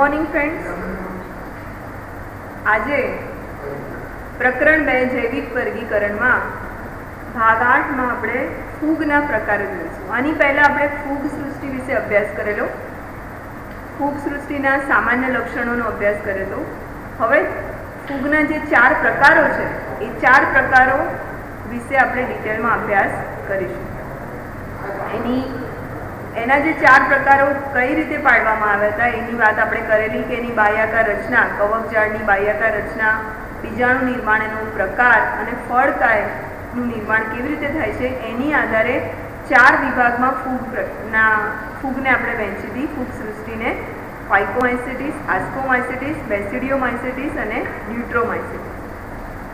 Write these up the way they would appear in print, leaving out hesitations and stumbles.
Morning friends. આજે પ્રકરણ 2 જૈવિક વર્ગીકરણમાં ભાગ 8માં આપણે ફૂગના પ્રકારો જોઈશું. આની પહેલાં આપણે ફૂગ સૃષ્ટિ વિશે અભ્યાસ કરેલો, ફૂગ સૃષ્ટિના સામાન્ય લક્ષણોનો અભ્યાસ કરેલો. હવે ફૂગના જે 4 પ્રકારો છે એ 4 પ્રકારો વિશે આપણે ડિટેલમાં અભ્યાસ કરીશું. એના જે 4 પ્રકારો કઈ રીતે પાડવામાં આવ્યા હતા એની વાત આપણે કરેલી કે એની બાહ્યાકાર રચના, કવકજાળની બાહ્યાકાર રચના, બીજાણુ નિર્માણનો પ્રકાર અને ફળકાયનું નિર્માણ કેવી રીતે થાય છે એની આધારે 4 વિભાગમાં ફૂગને આપણે વહેંચી હતી. ફૂગ સૃષ્ટિને ફાઇકોમાઇસેટિસ, આસ્કોમાઇસેટિસ, બેસિડિયોમાઇસેટિસ અને ન્યુટ્રોમાઇસેટિસ.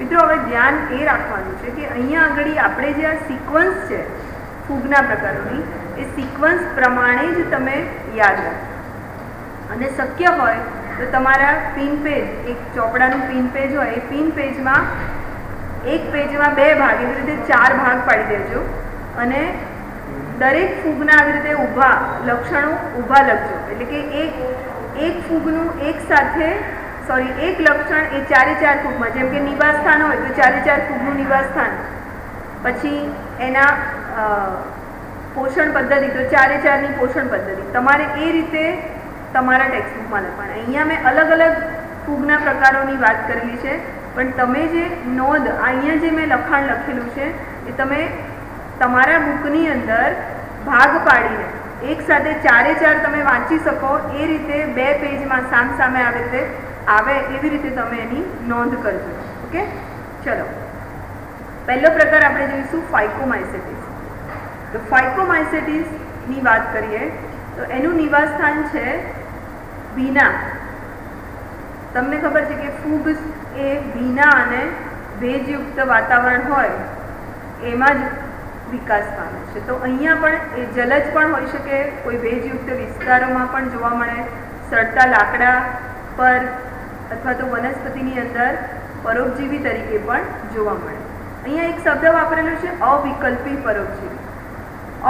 મિત્રો, હવે ધ્યાન એ રાખવાનું છે કે અહીંયા આગળ આપણે જે આ સિક્વન્સ છે ફૂગના પ્રકારોની, એ સિક્વન્સ પ્રમાણે જ તમે યાદ રાખો. અને શક્ય હોય તો તમારા પિન પેજ, એક ચોપડાનું પિન પેજ હોય, એ પિન પેજમાં એક પેજમાં 2 ભાગ, એવી રીતે 4 ભાગ પાડી દેજો અને દરેક ફૂગના આવી રીતે ઊભા લક્ષણો ઊભા લખજો. એટલે કે એક ફૂગનું એક લક્ષણ એ 4 ફૂગમાં, જેમ કે નિવાસ સ્થાન હોય તો 4 ફૂગનું નિવાસ સ્થાન, પછી એના પોષણ પદ્ધતિ તો 4ની પોષણ પદ્ધતિ તમારે એ રીતે તમારા ટેક્સ્ટબુકમાં લખવાના. અહીંયા મેં અલગ અલગ ફૂગના પ્રકારોની વાત કરેલી છે, પણ તમે જે નોંધ અહીંયા જે મેં લખાણ લખેલું છે એ તમે તમારા બુકની અંદર ભાગ પાડીને એક સાથે 4 તમે વાંચી શકો એ રીતે 2 પેજમાં સામે આવે એવી રીતે તમે એની નોંધ કરજો. ઓકે, ચલો. પહેલો પ્રકાર આપણે જોઈશું ફાઇકોમાઇસેટિસ. તો ફાઇકોમાઇસેટિસની વાત કરીએ તો એનું નિવાસ સ્થાન છે ભીના. તમને ખબર છે કે ફૂગ એ ભીના અને ભેજયુક્ત વાતાવરણ હોય એમાં જ વિકાસ પામે છે. તો અહીંયા પણ એ જલજ પણ હોઈ શકે, કોઈ ભેજયુક્ત વિસ્તારોમાં પણ જોવા મળે, સડતા લાકડા પર અથવા તો વનસ્પતિની અંદર પરોપજીવી તરીકે પણ જોવા મળે. અહીંયા એક શબ્દ વાપરેલો છે અવિકલ્પી પરોપજીવી.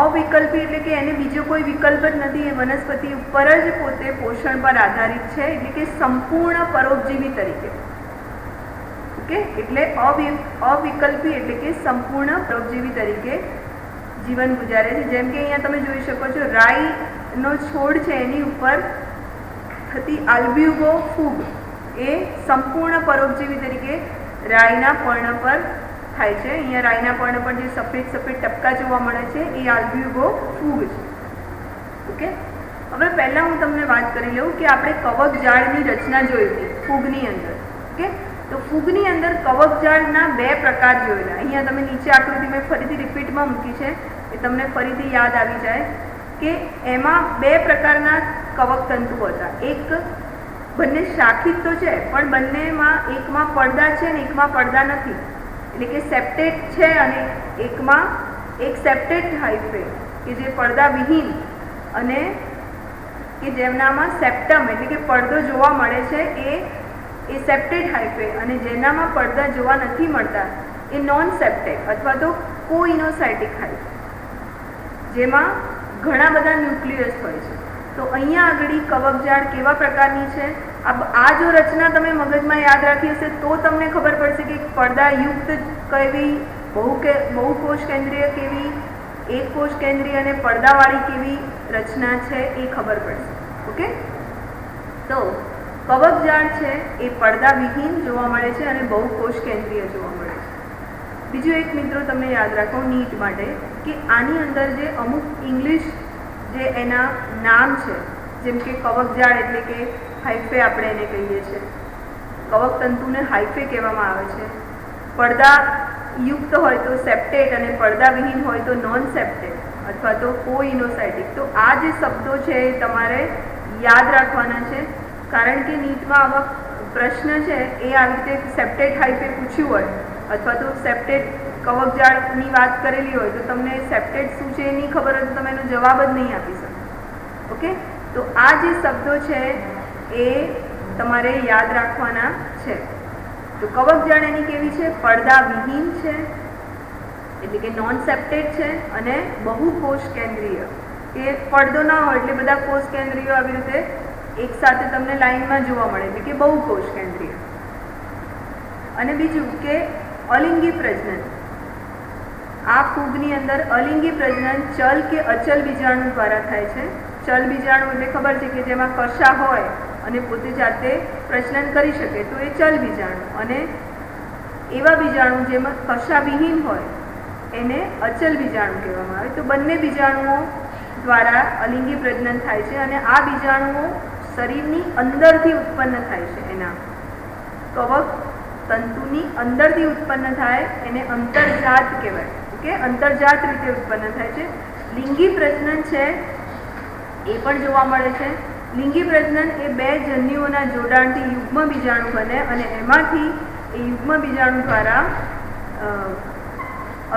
અવિકલ્પી એટલે કે એને બીજો કોઈ વિકલ્પ જ નથી, એ વનસ્પતિ ઉપર જ પોતે પોષણ પર આધારિત છે, એટલે કે સંપૂર્ણ પરોપજીવી તરીકે. ઓકે, એટલે અવિકલ્પી એટલે કે સંપૂર્ણ પરોપજીવી તરીકે જીવન ગુજારે છે. જેમ કે અહીંયા તમે જોઈ શકો છો, રાઈનો છોડ છે એની ઉપર થતી આલ્બ્યુગો ફૂગ એ સંપૂર્ણ પરોપજીવી તરીકે રાઈના પર્ણ પર થાય છે. અહીંયા રાઈના પર્ણ પર જે સફેદ ટપકા જોવા મળે છે એ આલ્બ્યુગો ફૂગ છે. ઓકે, હવે પહેલાં હું તમને વાત કરી લઉં કે આપણે કવકજાળની રચના જોઈ હતી ફૂગની અંદર. ઓકે, તો ફૂગની અંદર કવકજાળના 2 પ્રકાર જોયેલા. અહીંયા તમે નીચે આકૃતિ મેં ફરીથી રિપીટમાં મૂકી છે એ તમને ફરીથી યાદ આવી જાય કે એમાં 2 પ્રકારના કવકતંતુઓ હતા. એક બંને શાખિત તો છે પણ બંનેમાં એકમાં પડદા છે ને એકમાં પડદા નથી. એટલે કે સેપ્ટેટ છે અને એકમાં એક સેપ્ટેટ હાઇફે કે જે પડદા વિહીન અને કે જેમનામાં સેપ્ટમ એટલે કે પડદો જોવા મળે છે એ સેપ્ટેટ હાઇફે, અને જેનામાં પડદા જોવા નથી મળતા એ નોન સેપ્ટેટ અથવા તો કોઇનોસાઇટિક હાઇફે, જેમાં ઘણા બધા ન્યુક્લિયસ હોય છે. તો અહીંયા આગળ કવકજાળ કેવા પ્રકારની છે, આ જો રચના તમે મગજમાં યાદ રાખી હશે તો તમને ખબર પડશે કે પડદાયુક્ત કેવી, બહુકોષ કેન્દ્રીય કેવી, એક કોષ કેન્દ્રીય અને પડદાવાળી કેવી રચના છે એ ખબર પડશે. ઓકે, તો કવકજાળ છે એ પડદા વિહીન જોવા મળે છે અને બહુકોષ કેન્દ્રીય જોવા મળે છે. બીજું એક મિત્રો તમને યાદ રાખો નીટ માટે કે આની અંદર જે અમુક ઇંગ્લિશ જે એના નામ છે, જેમ કે કવકજાળ એટલે કે હાઇફે આપણે એને કહીએ છીએ, કવકતંતુને હાઇફે કહેવામાં આવે છે. પડદાયુક્ત હોય તો સેપ્ટેટ અને પડદાવિહીન હોય તો નોન સેપ્ટેટ અથવા તો કોઇનોસાઇટિક. તો આ જે શબ્દો છે એ તમારે યાદ રાખવાના છે, કારણ કે નીટમાં આવા પ્રશ્ન છે એ આવી રીતે સેપ્ટેટ હાઇફે પૂછ્યું હોય અથવા તો સેપ્ટેટ કવકજાળની વાત કરેલી હોય તો તમને સેપ્ટેટ શું છે એ નહીં ખબર હોય તો તમે એનો જવાબ જ નહીં આપી શકો. ઓકે, તો આ જે શબ્દો છે એ તમારે યાદ રાખવાના છે. તો કવકજાળ એની કેવી છે? પડદા વિહીન છે, એટલે કે નોન સેપ્ટેટ છે, અને બહુકોષ કેન્દ્રીય. એ પડદો ના હોય એટલે બધા કોષ કેન્દ્રીય આવી રીતે એક સાથે તમને લાઈનમાં જોવા મળે, એટલે કે બહુકોષ કેન્દ્રીય. અને બીજું કે અલિંગી પ્રજનન. આ ફૂગની અંદર અલિંગી પ્રજનન ચલ કે અચલ બીજાણુ દ્વારા થાય છે. ચલ બીજાણુ એટલે ખબર છે કે જેમાં કશા હોય અને પોતે જાતે પ્રજનન કરી શકે, તો એ ચલ બીજાણુ. અને એવા બીજાણુ જેમાં કશા વિહીન હોય એને અચલ બીજાણુ કહેવામાં આવે. તો બંને બીજાણુઓ દ્વારા અલિંગી પ્રજનન થાય છે અને આ બીજાણુઓ શરીરની અંદરથી ઉત્પન્ન થાય છે. એના કવક તંતુની અંદરથી ઉત્પન્ન થાય એને અંતર્જાત કહેવાય. ઓકે, અંતર્જાત રીતે ઉત્પન્ન થાય છે. લિંગી પ્રજનન છે એ પણ જોવા મળે છે. લિંગી પ્રજનન એ બે જન્યુઓના જોડાણથી યુગ્મ બીજાણુ બને અને એમાંથી એ યુગ્મ બીજાણુ દ્વારા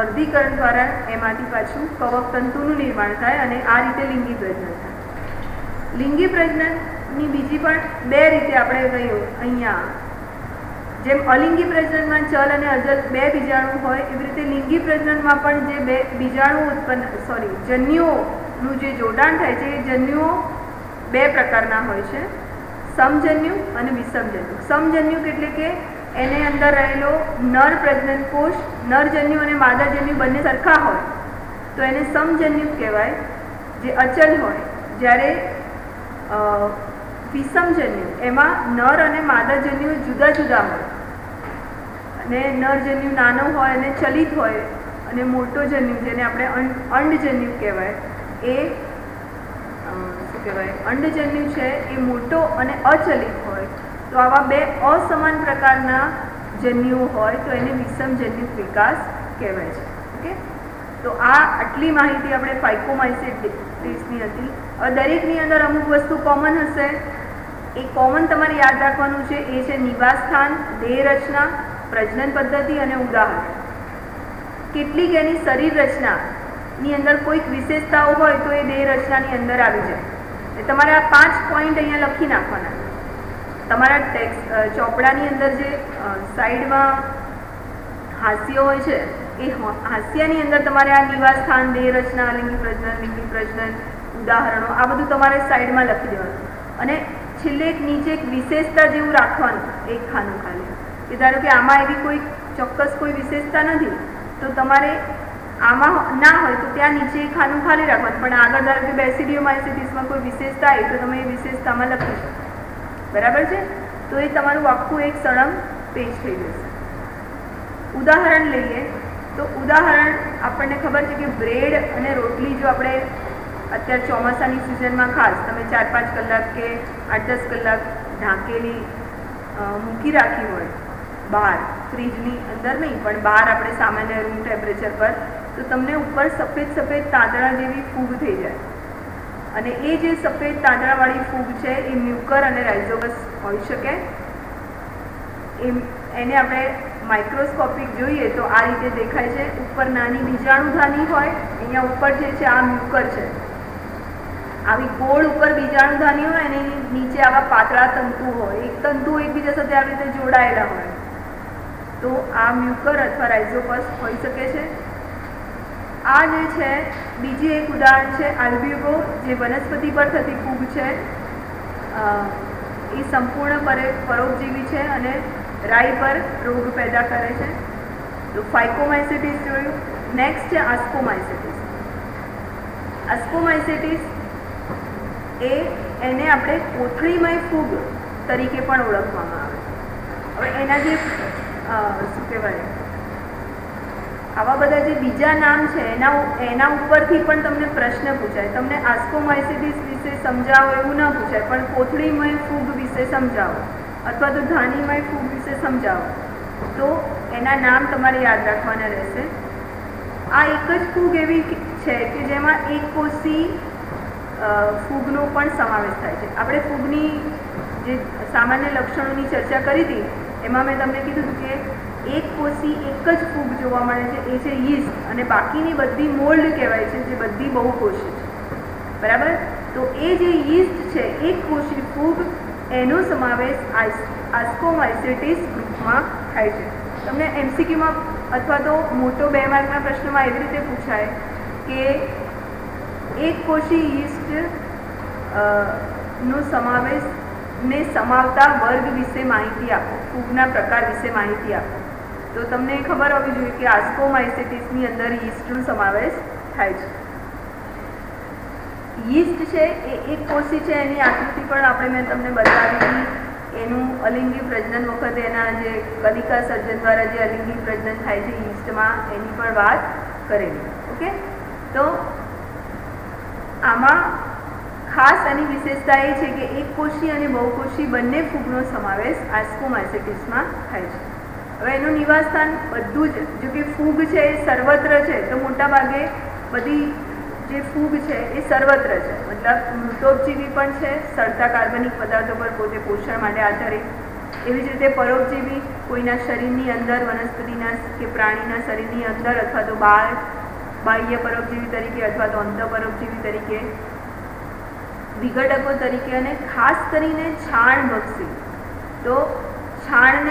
અર્ધીકરણ દ્વારા એમાંથી પાછું કવક તંતુનું નિર્માણ થાય અને આ રીતે લિંગી પ્રજનન થાય. લિંગી પ્રજનનની બીજી પણ બે રીતે આપણે કહ્યું અહીંયા, જેમ અલિંગી પ્રજનનમાં ચલ અને અચલ બે બીજાણુ હોય, એવી રીતે લિંગી પ્રજનનમાં પણ જે બે બીજાણુ જન્યુઓનું જે જોડાણ થાય છે એ જન્યુઓ બે પ્રકારના હોય છે, સમજન્યુ અને વિષમજન્યુ. સમજન્યુક એટલે કે એને અંદર રહેલો નર પ્રજનન કોષ, નરજન્યુ અને માદાજન્યુ બંને સરખા હોય તો એને સમજન્યુક કહેવાય, જે અચલ હોય. જ્યારે વિષમજન્યુ એમાં નર અને માદાજન્યુ જુદા જુદા હોય અને નરજન્યુ નાનો હોય અને ચલિત હોય અને મોટો જન્યુ જેને આપણે અંડજન્યુ કહેવાય એ શું કહેવાય અંડજન્યુ છે એ મોટો અને અચલિત હોય. તો આવા બે અસમાન પ્રકારના જન્યુઓ હોય તો એને વિષમજન્યુક વિકાસ કહેવાય છે. ઓકે, તો આ આટલી માહિતી આપણે ફાઇકોમાઇસેટિસની હતી. હવે દરેકની અંદર અમુક વસ્તુ કોમન હશે. એ કોમન તમારે યાદ રાખવાનું છે, એ છે નિવાસ સ્થાન, દેહ રચના, પ્રજનન પદ્ધતિ અને ઉદાહરણ. કેટલીક એની શરીર રચનાની અંદર કોઈક વિશેષતાઓ હોય તો એ દેહ રચનાની અંદર આવી જાય. તમારે આ 5 પોઈન્ટ અહીંયા લખી નાખવાના. તમારા ટેક્સ્ટ ચોપડાની અંદર જે સાઈડમાં હાસ્ય હોય છે એ હાસ્યની અંદર તમારે આ નિવાસ સ્થાન, દેહ રચના, લિંગી પ્રજનન, ઉદાહરણો આ બધું તમારે સાઈડમાં લખી દેવાનું. અને છેલ્લે એક નીચે એક વિશેષતા જેવું રાખવાનું, એક ખાનું ખાલી, કે ધારો કે આમાં એવી કોઈ ચોક્કસ કોઈ વિશેષતા નથી તો તમારે આમાં ના હોય તો ત્યાં નીચે એક ખાનું ખાલી રાખવાનું, પણ આગળ ધારો કે બેસિડિયોમાઇસિટીસમાં કોઈ વિશેષતા આવી તો તમે એ વિશેષતામાં લખી શકો. બરાબર છે? તો એ તમારું આખું એક સળંગ પેજ થઈ જશે. ઉદાહરણ લઈએ તો ઉદાહરણ આપણને ખબર છે કે બ્રેડ અને રોટલી જો આપણે અત્યારે ચોમાસાની સિઝનમાં ખાસ તમે 4-5 કલાક કે 8-10 કલાક ઢાંકેલી મૂકી રાખી હોય બહાર, ફ્રીજની અંદર નહીં પણ બહાર આપણે સામાન્ય રૂમ ટેમ્પરેચર પર, તો તમને ઉપર સફેદ સફેદ તાંતણા જેવી ફૂગ થઈ જાય. અને એ જે સફેદ તાંતણાવાળી ફૂગ છે એ મ્યુકર અને રાઇઝોગસ હોઈ શકે. એને આપણે માઇક્રોસ્કોપિક જોઈએ તો આ રીતે દેખાય છે. ઉપર નાની બીજાણુધાની હોય, અહીંયા ઉપર જે છે આ મ્યુકર છે. આવી ગોળ ઉપર બીજાણુધાની હોય અને એની નીચે આવા પાતળા તંતુ હોય, એક તંતુ એકબીજા સાથે આવી રીતે જોડાયેલા હોય, તો આ મ્યુકર અથવા રાઇઝોપસ હોઈ શકે છે. આ જે છે બીજી એક ઉદાહરણ છે આલ્બ્યુગો, જે વનસ્પતિ પર થતી ફૂગ છે. એ સંપૂર્ણપણે પરોપજીવી છે અને રાઈ પર રોગ પેદા કરે છે. તો ફાઇકોમાઇસેટિસ જોયું. નેક્સ્ટ છે આસ્કોમાઇસેટિસ. આસ્કોમાઇસેટિસ એને આપણે કોથળીમય ફૂગ તરીકે પણ ઓળખવામાં આવે છે. હવે એના જે શું કહેવાય આવા બધા જે બીજા નામ છે એના ઉપરથી પણ તમને પ્રશ્ન પૂછાય. તમને આસ્કોમાઇસેટિસ વિશે સમજાવો એવું ન પૂછાય, પણ કોથળીમય ફૂગ વિશે સમજાવો અથવા તો ધાનીમય ફૂગ વિશે સમજાવો તો એના નામ તમારે યાદ રાખવાના રહેશે. આ એક જ ફૂગ એવી છે કે જેમાં એક કોષી ફૂગનો પણ સમાવેશ થાય છે. આપણે ફૂગની જે સામાન્ય લક્ષણોની ચર્ચા કરી હતી એમાં મેં તમને કીધું કે એક કોષી એક જ ફૂગ જોવા મળે છે, એ છે યીસ્ટ, અને બાકીની બધી મોલ્ડ કહેવાય છે, જે બધી બહુકોષી છે. બરાબર? તો એ જે યીસ્ટ છે એક કોષી ફૂગ, એનો સમાવેશ આસ્કોમાઇસેટિસ ગ્રુપમાં થાય છે. તમને MCQમાં અથવા તો મોટો 2 માર્કના પ્રશ્નમાં એવી રીતે પૂછાય કે એક કોષી યીસ્ટ નો સમાવેશને સમાવતા વર્ગ વિશે માહિતી આપો, ફૂગના પ્રકાર વિશે માહિતી આપો. તો તમને ખબર હોવી જોઈએ કે આસ્કોમાઇસેટિસની અંદર યીસ્ટનો સમાવેશ થાય છે. યીસ્ટ છે એ એક કોષી છે, એની આકૃતિ પણ આપણે મેં તમને બતાવી હતી. એનું અલિંગી પ્રજનન વખતે એના જે કલિકા સર્જન દ્વારા જે અલિંગી પ્રજનન થાય છે યીસ્ટમાં, એની પણ વાત કરેલી. ઓકે, તો આમાં ખાસ એની વિશેષતા એ છે કે એક કોષી અને બહુકોષી બંને ફૂગનો સમાવેશ આસ્કોમાઇસેટિસમાં થાય છે. હવે એનું નિવાસસ્થાન બધું જ, જો કે ફૂગ છે એ સર્વત્ર છે, તો મોટાભાગે બધી જે ફૂગ છે એ સર્વત્ર છે, મતલબ મૃતોપજીવી પણ છે, સળતા કાર્બનિક પદાર્થો પર પોતે પોષણ માટે આધારિત. એવી જ રીતે પરોપજીવી, કોઈના શરીરની અંદર, વનસ્પતિના કે પ્રાણીના શરીરની અંદર અથવા તો બહાર, બાહ્ય પરોપજીવી તરીકે અથવા તો અંતઃ પરોપજીવી તરીકે, વિઘટકો તરીકે, અને ખાસ કરીને છાણભક્ષી. તો છાણ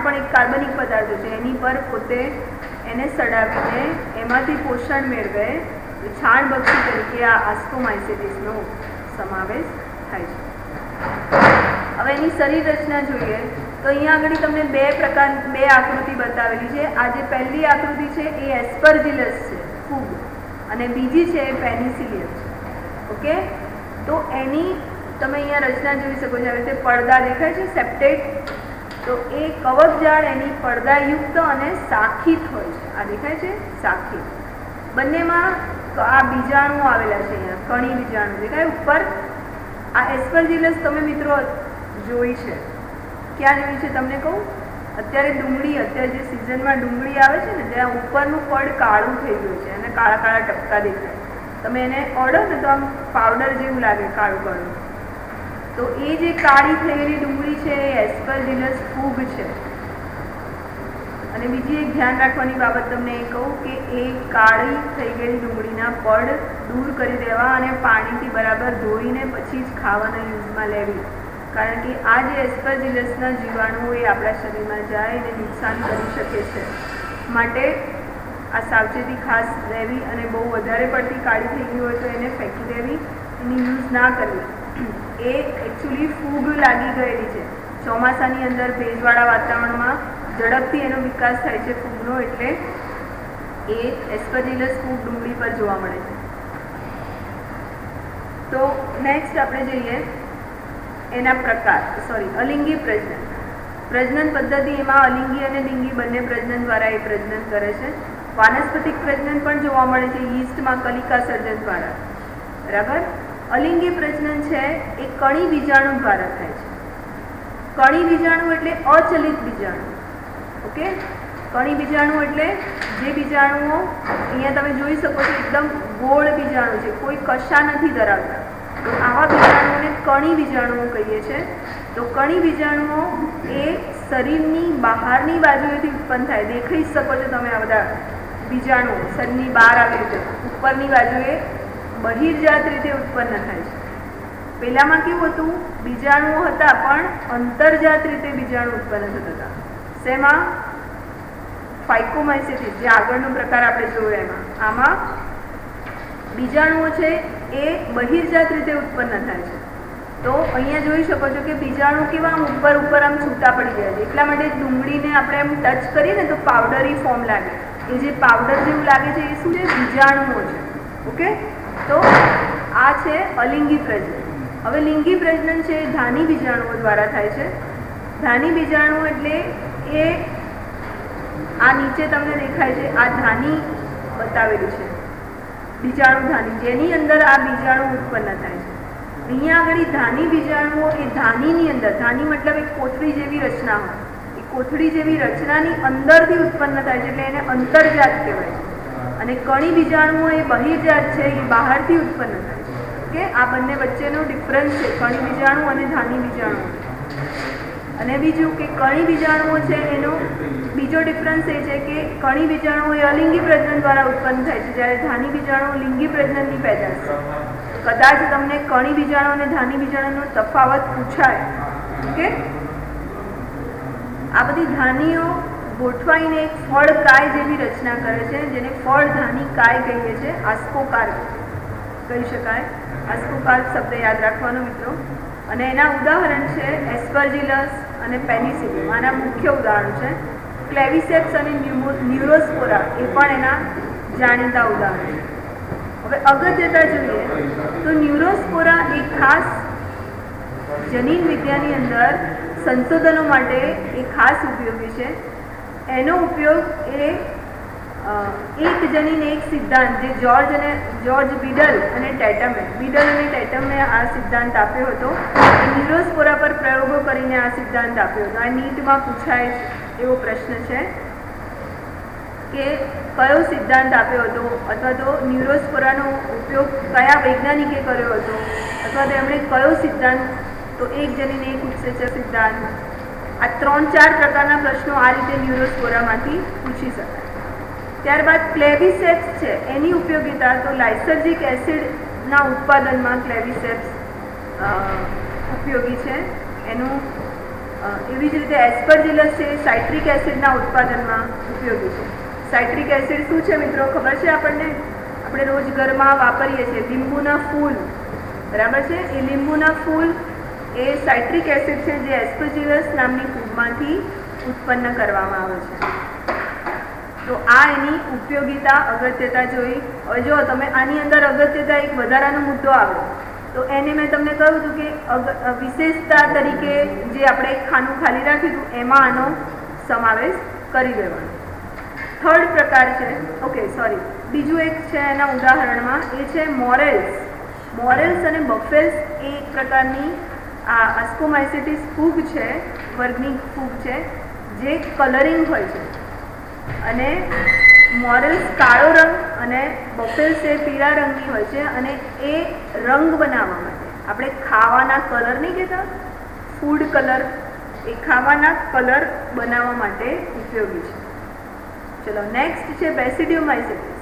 પણ એક કાર્બનિક પદાર્થ છે, એની પર પોતે એને સડાવીને એમાંથી પોષણ મેળવે, છાણભક્ષી તરીકે આ આસ્કોમાઇસેટિસનો સમાવેશ થાય છે. હવે એની શરીર રચના જોઈએ તો અહીંયા આગળ તમને બે આકૃતિ બતાવેલી છે. આ જે પહેલી આકૃતિ છે એ એસ્પરજિલસ છે, ફૂગ, અને બીજી છે એ પેનિસિલિયમ છે. ઓકે, તો એની તમે અહીંયા રચના જોઈ શકો છો. આવી રીતે પડદા દેખાય છે, સેપ્ટેટ. તો એ કવચજાળ એની પડદાયુક્ત અને શાખિત હોય છે. આ દેખાય છે, શાખિત. બંનેમાં આ બીજાણુઓ આવેલા છે, અહીંયા કણી બીજાણુ દેખાય ઉપર. આ એસ્પરજિલસ તમે મિત્રો જોઈ છે, ક્યાં જોઈ છે તમને કહું? અત્યારે અત્યારે જે સિઝનમાં ડુંગળી આવે છે ને, ત્યાં ઉપરનું પડ કાળું થઈ ગયું છે અને કાળા કાળા ટપકા દેખાય. તમે એને ઓળો ને તો આમ પાવડર જેવું લાગે, કાળું કાળું. તો એ જે કાળી થયેલી ડુંગળી છે એ એસ્પરજિલસ ફૂગ છે. અને બીજી એક ધ્યાન રાખવાની બાબત તમને એ કહું કે એ કાળી થઈ ગયેલી ડુંગળીના પડ દૂર કરી દેવા અને પાણીથી બરાબર ધોઈને પછી જ ખાવાના યુઝમાં લેવી. કારણ કે આ જે એસ્પરજિલસના જીવાણુઓ એ આપણા શરીરમાં જાય અને નુકસાન કરી શકે છે. માટે આ સાવચેતી ખાસ રહેવી, અને બહુ વધારે પડતી કાળી થઈ ગઈ હોય તો એને ફેંકી દેવી, એની યુઝ ના કરવી. એ એકચ્યુઅલી ફૂગ લાગી ગયેલી છે. ચોમાસાની અંદર ભેજવાળા વાતાવરણમાં ઝડપથી એનો વિકાસ થાય છે ફૂગનો, એટલે એ એસ્પરજિલસ ફૂગ ડુંગળી પર જોવા મળે છે. તો નેક્સ્ટ આપણે જોઈએ એના પ્રકાર. અલિંગી પ્રજનન. પ્રજનન પદ્ધતિ, એમાં અલિંગી અને લિંગી બંને પ્રજનન દ્વારા એ પ્રજનન કરે છે. વાનસ્પતિક પ્રજનન પણ જોવા મળે છે યીસ્ટમાં કલિકા સર્જન દ્વારા. બરાબર. અલિંગી પ્રજનન છે એ કણી બીજાણુ દ્વારા થાય છે. કણી બીજાણુ એટલે અચલિત બીજાણુ. ઓકે, કણી બીજાણુ એટલે જે બીજાણુઓ અહીંયા તમે જોઈ શકો છો એકદમ ગોળ બીજાણુ છે, કોઈ કશા નથી ધરાવતા. તો આવા બીજાણુઓને કણી બીજાણુઓ કહીએ છીએ. તો કણી બીજાણુઓ એ શરીરની બહારની બાજુએથી ઉત્પન્ન થાય. દેખાઈ શકો છો તમે આ બધા બીજાણુઓ શરીરની બહાર આવી રીતે ઉપરની બાજુએ બહિર્જાત રીતે ઉત્પન્ન થાય છે. પહેલામાં કેવું હતું, બીજાણુઓ હતા પણ અંતર્જાત રીતે બીજાણુ ઉત્પન્ન થતા હતા. શેમાં? ફાઇકોમાઇસેટિસ, જે આગળનો પ્રકાર આપણે જોયો એમાં. આમાં બીજાણુઓ છે એ બહિર્જાત રીતે ઉત્પન્ન થાય છે. તો અહીંયા જોઈ શકો છો કે બીજાણુ કેવા આમ ઉપર આમ છૂટા પડી ગયા છે. એટલા માટે ડુંગળીને આપણે એમ ટચ કરીએ ને તો પાવડરી ફોર્મ લાગે. એ જે પાવડર જેવું લાગે છે એ શું છે? બીજાણુઓ છે. ઓકે, તો આ છે અલિંગી પ્રજનન. હવે લિંગી પ્રજનન છે ધાની બીજાણુઓ દ્વારા થાય છે. ધાની બીજાણુ એટલે એ આ નીચે તમને દેખાય છે, આ ધાની બતાવેલું છે, બીજાણુ ધાની, જેની અંદર આ બીજાણુ ઉત્પન્ન થાય છે. અહીંયા આગળ ધાની બીજાણુઓ એ ધાનીની અંદર, ધાની મતલબ એક કોથળી જેવી રચના હોય, એ કોથળી જેવી રચનાની અંદરથી ઉત્પન્ન થાય છે, એટલે એને અંતર્જાત કહેવાય છે. અને કણી બીજાણુઓ એ બહિર્જાત છે, એ બહારથી ઉત્પન્ન થાય છે. ઓકે, આ બંને વચ્ચેનો ડિફરન્સ છે, કણી બીજાણુ અને ધાની બીજાણુ. અને બીજું કે કણી બીજાણુઓ છે એનો બીજો ડિફરન્સ એ છે કે કણી બીજાણુઓ એ અલિંગી પ્રજનન દ્વારા ઉત્પન્ન થાય છે, જ્યારે ધાની બીજાણુ લિંગી પ્રજનનની પેદાશ છે. કદાચ તમને કણી બીજાણુ અને ધાની બીજાણુનો તફાવત પૂછાય. ઓકે, આ બધી ધાનીઓ ગોઠવાઈને એક ફળ કાય જેવી રચના કરે છે, જેને ફળ ધાની કાય કહીએ છીએ, આસ્કોકાર કહી શકાય. આસ્કોકાર્પ શબ્દ યાદ રાખવાનો મિત્રો. અને એના ઉદાહરણ છે એસ્પર્જિલસ અને પેનિસિલિયમ, આના મુખ્ય ઉદાહરણ છે. ક્લેવિસેપ્સ અને ન્યુરોસ્પોરા એ પણ એના જાણીતા ઉદાહરણ છે. હવે અગત્યતા જોઈએ તો ન્યુરોસ્પોરા એક ખાસ જનીન વિદ્યાની અંદર સંશોધનો માટે એ ખાસ ઉપયોગી છે. એનો ઉપયોગ એ એક જનીન એક સિદ્ધાંત જે જ્યોર્જ બીડલ અને ટેટમે આ સિદ્ધાંત આપ્યો હતો. ન્યુરોસ્પોરા પર પ્રયોગો કરીને આ સિદ્ધાંત આપ્યો હતો. આ નીટમાં પૂછાય એવો પ્રશ્ન છે કે કયો સિદ્ધાંત આપ્યો હતો, અથવા તો ન્યુરોસ્પોરાનો ઉપયોગ કયા વૈજ્ઞાનિકે કર્યો હતો, અથવા તો એમણે કયો સિદ્ધાંત, તો એક જનીન એક ઉત્સેચક સિદ્ધાંત. આ 3-4 પ્રકારના પ્રશ્નો આ રીતે ન્યુરોસ્પોરામાંથી પૂછી શકાય. ત્યારબાદ ક્લેવિસેપ્સ છે, એની ઉપયોગિતા તો લાઇસર્જિક એસિડના ઉત્પાદનમાં ક્લેવિસેપ્સ ઉપયોગી છે. એનું એવી જ રીતે એસ્પર્જિલસ છે, સાઇટ્રિક એસિડના ઉત્પાદનમાં ઉપયોગી છે. સાઇટ્રિક એસિડ શું છે મિત્રો, ખબર છે આપણને? આપણે રોજ ઘરમાં વાપરીએ છીએ. લીંબુના ફૂલ, બરાબર છે? એ લીંબુના ફૂલ એ સાઇટ્રિક એસિડ છે, જે એસ્પર્જિલસ નામની ફૂગમાંથી ઉત્પન્ન કરવામાં આવે છે. તો આ એની ઉપયોગિતા, અગત્યતા જોઈ. હવે જો તમે આની અંદર અગત્યતા એક વધારાનો મુદ્દો આવે તો એને મેં તમને કહ્યું હતું કે વિશેષતા તરીકે જે આપણે ખાનું ખાલી રાખ્યું હતું એમાં આનો સમાવેશ કરી દેવાનો. થર્ડ પ્રકાર છે, બીજું એક છે એના ઉદાહરણમાં, એ છે મોરેલ્સ અને બફેલ્સ. એ એક પ્રકારની આ આસ્કોમાઇસેટિસ ફૂગ છે, વર્ગની ફૂગ છે, જે કલરિંગ હોય છે. અને મોરેલ્સ કાળો રંગ અને બફેલ્સ એ પીળા રંગની હોય છે. અને એ રંગ બનાવવા માટે, આપણે ખાવાના કલર નહીં કહેતા, ફૂડ કલર, એ ખાવાના કલર બનાવવા માટે ઉપયોગી છે. ચલો નેક્સ્ટ છે બેસિડિયોમાઇસેટિસ.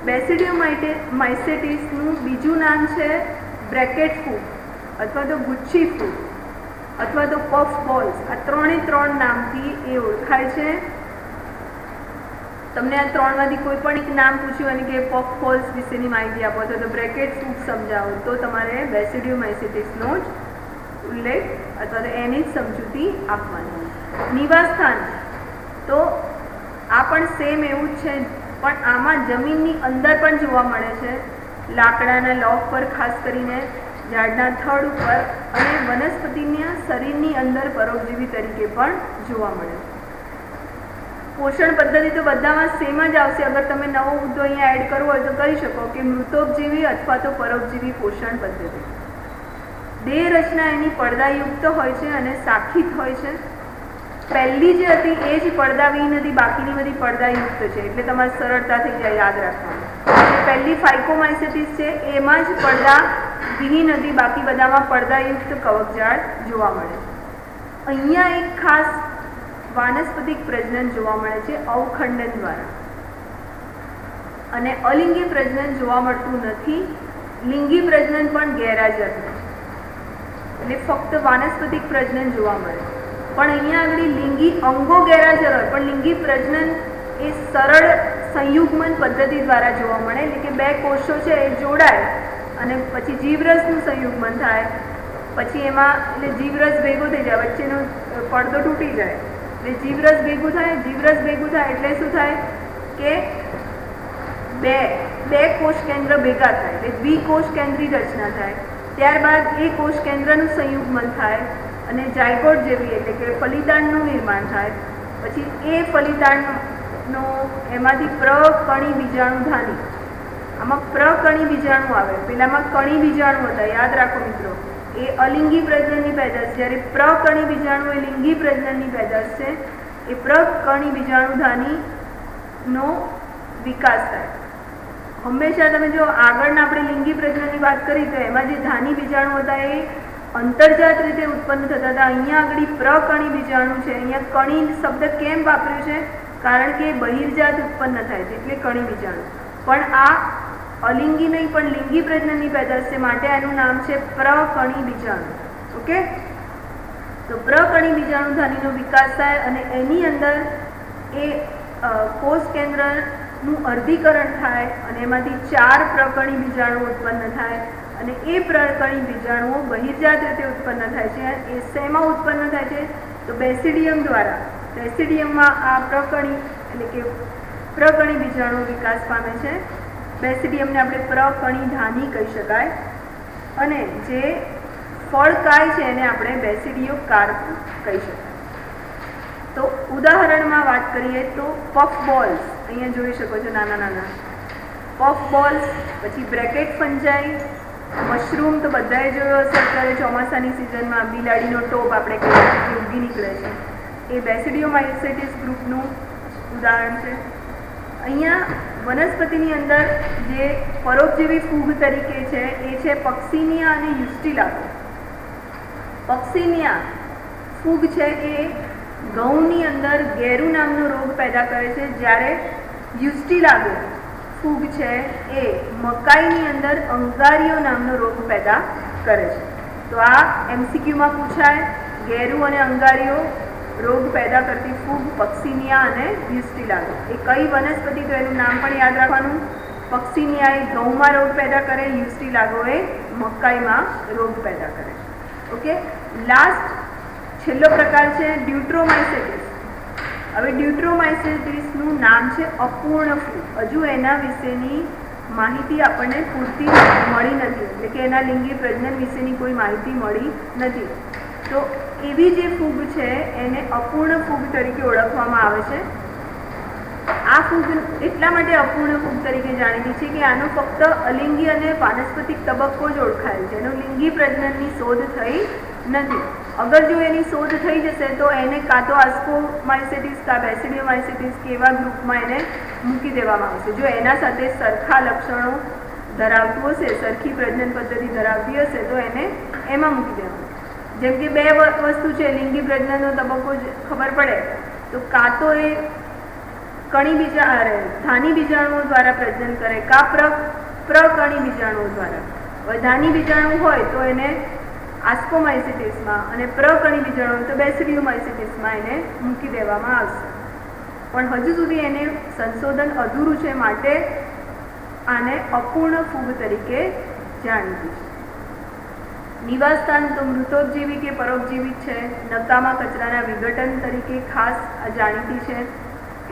બેસિડિયોમાઇસેટિસનું બીજું નામ છે બ્રેકેટ ફૂગ, અથવા તો ગુચ્છી ફૂગ, અથવા તો પફ બોલ્સ. આ 3 નામથી એ ઓળખાય છે. તમને આ 3માંથી કોઈ પણ એક નામ પૂછ્યું અને કે પફ બોલ્સ વિશેની માહિતી આપો, અથવા તો બ્રેકેટ ફૂગ સમજાવો, તો તમારે બેસિડિયોમાઇસેટિસનો જ ઉલ્લેખ અથવા તો એની જ સમજૂતી આપવાની. નિવાસસ્થાન તો આ પણ સેમ એવું જ છે, પણ આમાં જમીનની અંદર પણ જોવા મળે છે. લાકડાના લોક પર, ખાસ કરીને ઝાડના થડ ઉપર, અને વનસ્પતિના શરીરની અંદર પરોપજીવી તરીકે પણ જોવા મળે છે. પોષણ પદ્ધતિ તો બધામાં સેમ જ આવશે. અગર તમે નવો મુદ્દો અહીંયા એડ કરવો હોય તો કરી શકો કે મૃતોપજીવી અથવા તો પરોપજીવી પોષણ પદ્ધતિ. દેહ રચના એની પડદાયુક્ત હોય છે અને શાખિત હોય છે. પહેલી જે હતી એ જ પડદાવિહીન હતી, બાકીની બધી પડદાયુક્ત છે, એટલે તમારે સરળતા થઈ જાય યાદ રાખવાનું. પહેલી ફાઇકોમાઇસેટિસ છે, એમાં જ પડદા વિહીન હતી, બાકી બધામાં પડદાયુક્ત કવકજાળ જોવા મળે છે. અહીંયા એક ખાસ વાનસ્પતિક પ્રજનન જોવા મળે છે અવખંડન દ્વારા, અને અલિંગી પ્રજનન જોવા મળતું નથી. લિંગી પ્રજનન પણ ગેરહાજર છે, એટલે ફક્ત વાનસ્પતિક પ્રજનન જોવા મળે. પણ અહીંયા આગળ લિંગી અંગો ગેરહાજર હોય, પણ લિંગી પ્રજનન એ સરળ સંયુગ્મન પદ્ધતિ દ્વારા જોવા મળે. એટલે કે 2 કોષો છે એ જોડાય અને પછી જીવરસનું સંયુગ્મન થાય. પછી એમાં એટલે જીવરસ ભેગો થઈ જાય, વચ્ચેનો પડદો તૂટી જાય, એટલે જીવરસ ભેગું થાય. એટલે શું થાય કે બે કોષ કેન્દ્ર ભેગા થાય, એટલે દ્વિકોષ કેન્દ્રી રચના થાય. ત્યારબાદ એ કોષ કેન્દ્રનું સંયુગ્મન થાય અને જાયગોટ જેવી, એટલે કે ફલિતાંડનું નિર્માણ થાય. પછી એ ફલિતાંડનો એમાંથી પ્રકણી બીજાણુધાની, આમાં પ્રકણી બીજાણુ આવે, પેલામાં કણી બીજાણુ હતા, યાદ રાખો મિત્રો. એ અલિંગી પ્રજનનની પેદાશ, જ્યારે પ્રકણી બીજાણુ એ લિંગી પ્રજનનની પેદાશ છે. એ પ્રકણી બીજાણુધાનીનો વિકાસ થાય. હંમેશા તમે જો આગળના આપણે લિંગી પ્રજનનની વાત કરી તો એમાં જે ધાની બીજાણુ હતા એ અંતર્જાત રીતે ઉત્પન્ન થતા હતા. અહીંયા આગળ પ્રકણી બીજાણુ છે. અહીંયા કણી શબ્દ કેમ વાપર્યું છે? કારણ કે બહિર્જાત ઉત્પન્ન થાય છે, એટલે કણી બીજાણુ. પણ આ અલિંગી નહીં પણ લિંગી પ્રજનનની પેદાશ છે, માટે આનું નામ છે પ્રકણી બીજાણુ. ઓકે, તો પ્રકણી બીજાણુધાનીનો વિકાસ થાય અને એની અંદર એ કોષ કેન્દ્રનું અર્ધીકરણ થાય અને એમાંથી 4 પ્રકણી બીજાણુ ઉત્પન્ન થાય. અને એ પ્રકણી બીજાણુઓ બહિર્જાત રીતે ઉત્પન્ન થાય છે. એ શેમાં ઉત્પન્ન થાય છે? તો બેસિડિયમ દ્વારા. બેસિડિયમમાં આ પ્રકણી એટલે કે પ્રકણી બીજાણુઓ વિકાસ પામે છે. બેસિડિયમને આપણે પ્રકણી ધાની કહી શકાય. અને જે ફળકાય છે એને આપણે બેસિડિયો કાર્પ કહી શકાય. તો ઉદાહરણમાં વાત કરીએ તો પફ બોલ્સ અહીંયા જોઈ શકો છો, નાના નાના પફ બોલ્સ, પછી બ્રેકેટ ફંજાઈ, મશરૂમ તો બધાએ જોયો હશે અત્યારે ચોમાસાની સિઝનમાં બિલાડીનો ટોપ આપણે કહીએ છીએ ઉગી નીકળે છે, એ બેસિડિયોમાઇસેટિસ ગ્રુપનું ઉદાહરણ છે. અહીંયા વનસ્પતિની અંદર જે પરોપજીવી ફૂગ તરીકે છે એ છે પક્સિનિયા અને યુસ્ટિલાગો. પક્સિનિયા ફૂગ છે એ ઘઉંની અંદર ગેરુ નામનો રોગ પેદા કરે છે, જ્યારે યુસ્ટિલાગો ફૂગ છે એ મકાઈની અંદર અંગારીઓ નામનો રોગ પેદા કરે છે. તો આ MCQમાં પૂછાય, ગેરુ અને અંગારીઓ રોગ પેદા કરતી ફૂગ પક્સિનિયા અને યુસ્ટિલાગો. એ કઈ વનસ્પતિ? તો એનું નામ પણ યાદ રાખવાનું. પક્સિનિયા એ ઘઉંમાં રોગ પેદા કરે, યુસ્ટિલાગો એ મકાઈમાં રોગ પેદા કરે. ઓકે, લાસ્ટ છેલ્લો પ્રકાર છે ડ્યુટ્રોમાઇસેટિસ. હવે ડ્યુટ્રોમાઇસેટિસનું નામ છે અપૂર્ણ ફૂગ. હજુ એના વિશેની માહિતી આપણને પૂરતી મળી નથી, એટલે કે એના લિંગી પ્રજનન વિશેની કોઈ માહિતી મળી નથી. તો એવી જે ફૂગ છે એને અપૂર્ણ ફૂગ તરીકે ઓળખવામાં આવે છે. આ ફૂગ એટલા માટે અપૂર્ણ ફૂગ તરીકે જાણીતી છે કે આનો ફક્ત અલિંગી અને વાનસ્પતિક તબક્કો જ ઓળખાયેલ છે. એનું લિંગી પ્રજનનની શોધ થઈ નથી. અગર જો એની શોધ થઈ જશે તો એને કાં તો આસ્કોમાઇસેટિસ કાં બેસિડિયોમાઇસેટિસ કે એવા ગ્રુપમાં એને મૂકી દેવામાં આવશે. જો એના સાથે સરખા લક્ષણો ધરાવતું હશે, સરખી પ્રજનન પદ્ધતિ ધરાવતી હશે તો એને એમાં મૂકી દેવાનું. જેમ કે બે વસ્તુ છે, લિંગી પ્રજનનનો તબક્કો ખબર પડે તો કાં તો એ ધાની બીજાણુઓ દ્વારા પ્રજનન કરે, કાં પ્રકણી બીજાણુઓ દ્વારા. હવે ધાની બીજાણુ હોય તો એને આસ્કોમાઇસેટિસમાં અને પ્રકણી બીજાણુ તો બેસિડિયોમાઇસેટિસમાં એને મૂકી દેવામાં આવશે. પણ હજુ સુધી એને સંશોધન અધૂરું છે, માટે આને અપૂર્ણ ફૂગ તરીકે જાણીતું છે. નિવાસસ્થાન તો મૃતોપજીવી કે પરોપજીવી છે. નકામા કચરાના વિઘટન તરીકે ખાસ જાણીતી છે.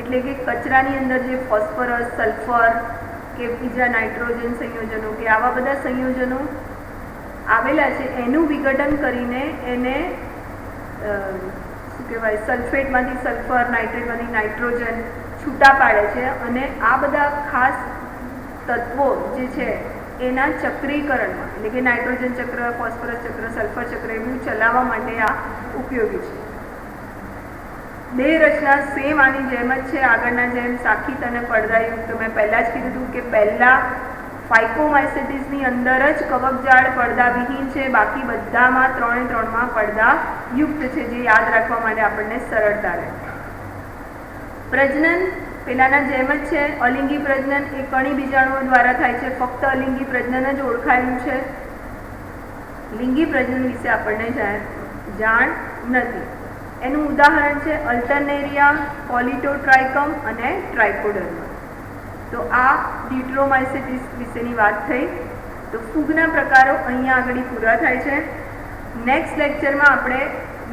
એટલે કે કચરાની અંદર જે ફોસ્ફરસ, સલ્ફર કે બીજા નાઇટ્રોજન સંયોજનો કે આવા બધા સંયોજનો આવેલા છે એનું વિઘટન કરીને એને શું કહેવાય, સલ્ફેટમાંથી સલ્ફર, નાઇટ્રેટમાંથી નાઇટ્રોજન છૂટા પાડે છે. અને આ બધા ખાસ તત્વો જે છે એના ચક્રીકરણમાં, એટલે કે નાઇટ્રોજન ચક્ર, ફોસ્ફરસ ચક્ર, સલ્ફર ચક્ર એવું ચલાવવા માટે આ ઉપયોગી છે. દેહ રચના સેમ આની જેમ જ છે, આગળના જેમ શાખિત અને પડદાયુક્ત. મેં પહેલાં જ કીધું હતું કે પહેલાં ફાઇકોમાઇસેટિસની અંદર જ કવકજાળ પડદાવિહીન છે, બાકી બધામાં 3માં પડદાયુક્ત છે, જે યાદ રાખવા માટે આપણને સરળતા રહે. પ્રજનન પેલાના જેમ જ છે. અલિંગી પ્રજનન એ કણી બીજાણુઓ દ્વારા થાય છે. ફક્ત અલિંગી પ્રજનન જ ઓળખાયેલું છે. લિંગી પ્રજનન વિશે આપણને જાણ નથી. એનું ઉદાહરણ છે અલ્ટરનેરિયા, પોલિટોટ્રાઇકમ અને ટ્રાઇકોડર્મા. તો આ ડ્યુટ્રોમાઇસેટિસ વિશેની વાત થઈ. તો ફૂગના પ્રકારો અહીંયા આગળ પૂરા થાય છે. નેક્સ્ટ લેક્ચરમાં આપણે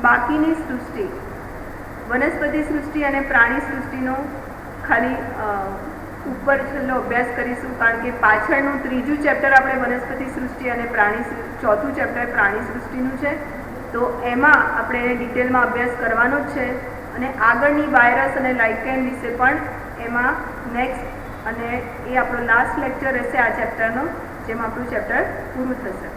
બાકીની સૃષ્ટિ, વનસ્પતિ સૃષ્ટિ અને પ્રાણી સૃષ્ટિનો ખાલી ઉપર છેલ્લો અભ્યાસ કરીશું, કારણ કે પાછળનું 3જું ચેપ્ટર આપણે વનસ્પતિ સૃષ્ટિ અને પ્રાણી, 4થું ચેપ્ટર પ્રાણી સૃષ્ટિનું છે. તો એમાં આપણે ડિટેલમાં અભ્યાસ કરવાનો જ છે. અને આગળની વાયરસ અને લાઇકેન વિશે પણ એમાં નેક્સ્ટ, અને એ આપણો લાસ્ટ લેક્ચર રહેશે આ ચેપ્ટરનો, જેમાં આપણું ચેપ્ટર પૂરું થશે.